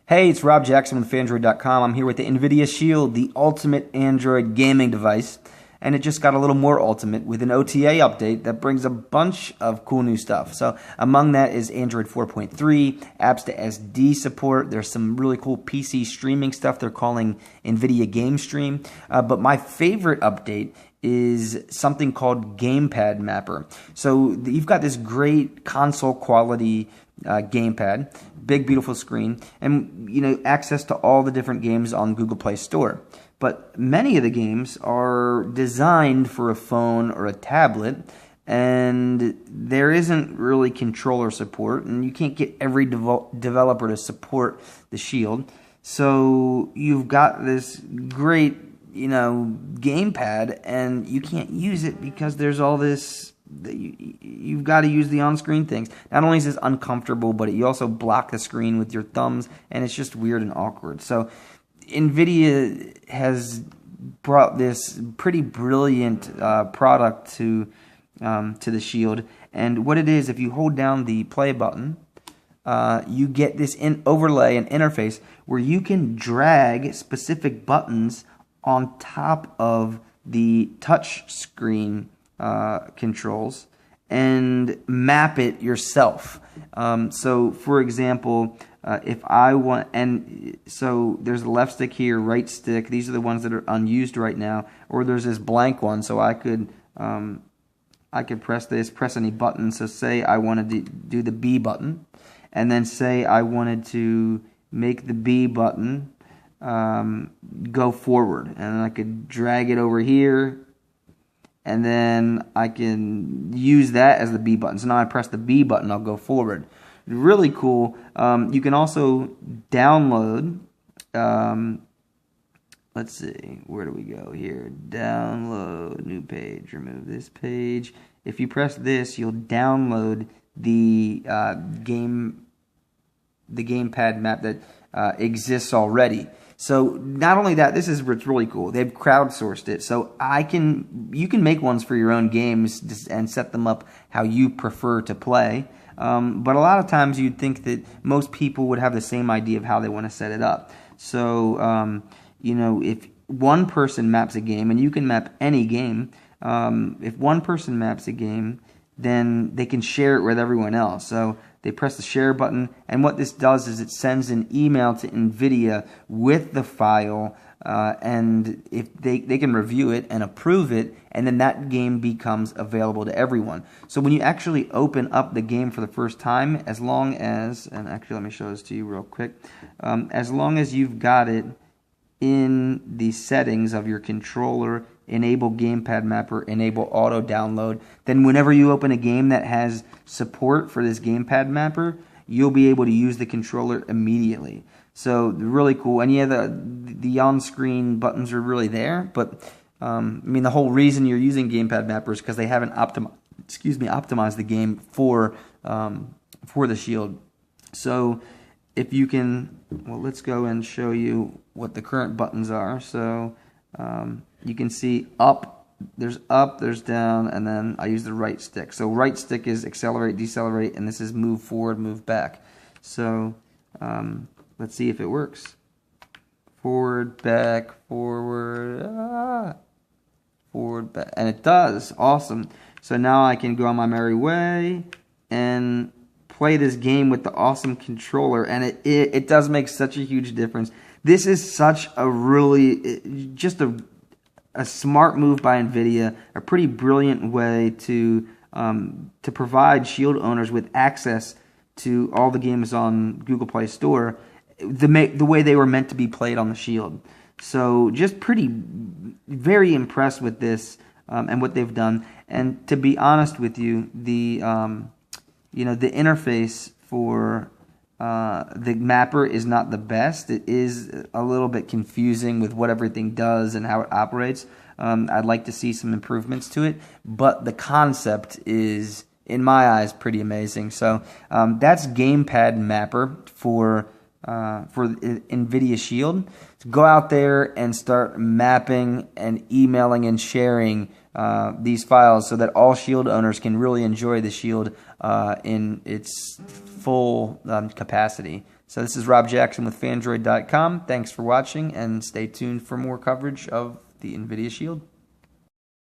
Hey, it's Rob Jackson with Phandroid.com. I'm here with the Nvidia Shield, the ultimate Android gaming device, and it just got a little more ultimate with an OTA update that brings a bunch of cool new stuff. So among that is Android 4.3, apps to SD support. There's some really cool PC streaming stuff they're calling Nvidia Game Stream. But my favorite update is something called Gamepad Mapper. So you've got this great console quality gamepad, big beautiful screen, and access to all the different games on Google Play Store. But many of the games are designed for a phone or a tablet, and there isn't really controller support, and you can't get every developer to support the Shield. So you've got this great gamepad, and you can't use it because there's all this. You've got to use the on-screen things. Not only is this uncomfortable, but you also block the screen with your thumbs, and it's just weird and awkward. So Nvidia has brought this pretty brilliant product to the Shield, and what it is, if you hold down the play button, you get this overlay and interface where you can drag specific buttons on top of the touch screen controls and map it yourself. So for example, if I want, and so there's a left stick here, right stick, these are the ones that are unused right now, or there's this blank one, so I could press any button. So say I wanted to do the B button, and then say I wanted to make the B button go forward, and I could drag it over here, and then I can use that as the B button. So now I press the B button, I'll go forward. Really cool. You can also download, let's see, where do we go here? Download, new page, remove this page. If you press this, you'll download the gamepad map that exists already. So not only that, this is what's really cool. They've crowdsourced it, so you can make ones for your own games and set them up how you prefer to play. But a lot of times you'd think that most people would have the same idea of how they want to set it up. So if one person maps a game, and you can map any game, if one person maps a game, then they can share it with everyone else. So they press the share button, and what this does is it sends an email to Nvidia with the file, and if they can review it and approve it, and then that game becomes available to everyone. So when you actually open up the game for the first time, as long as, and actually let me show this to you real quick, as long as you've got it in the settings of your controller, enable gamepad mapper, enable auto download, then whenever you open a game that has support for this gamepad mapper, you'll be able to use the controller immediately. So really cool. And yeah, the on-screen buttons are really there, but the whole reason you're using gamepad mapper is because they haven't optimized the game for the Shield. So if you can, well, let's go and show you what the current buttons are. So you can see up, there's down, and then I use the right stick. So right stick is accelerate, decelerate, and this is move forward, move back. So let's see if it works. Forward, back, forward, forward, back, and it does. Awesome. So now I can go on my merry way and play this game with the awesome controller, and it does make such a huge difference. This is such a really, just a smart move by Nvidia, a pretty brilliant way to provide Shield owners with access to all the games on Google Play Store the way they were meant to be played on the Shield. So just very impressed with this and what they've done. And to be honest with you, the interface for the mapper is not the best. It is a little bit confusing with what everything does and how it operates. I'd like to see some improvements to it, but the concept is, in my eyes, pretty amazing. So that's Gamepad Mapper for Nvidia Shield. So go out there and start mapping and emailing and sharing these files so that all Shield owners can really enjoy the Shield in its full capacity. So this is Rob Jackson with Phandroid.com. Thanks for watching, and stay tuned for more coverage of the Nvidia Shield.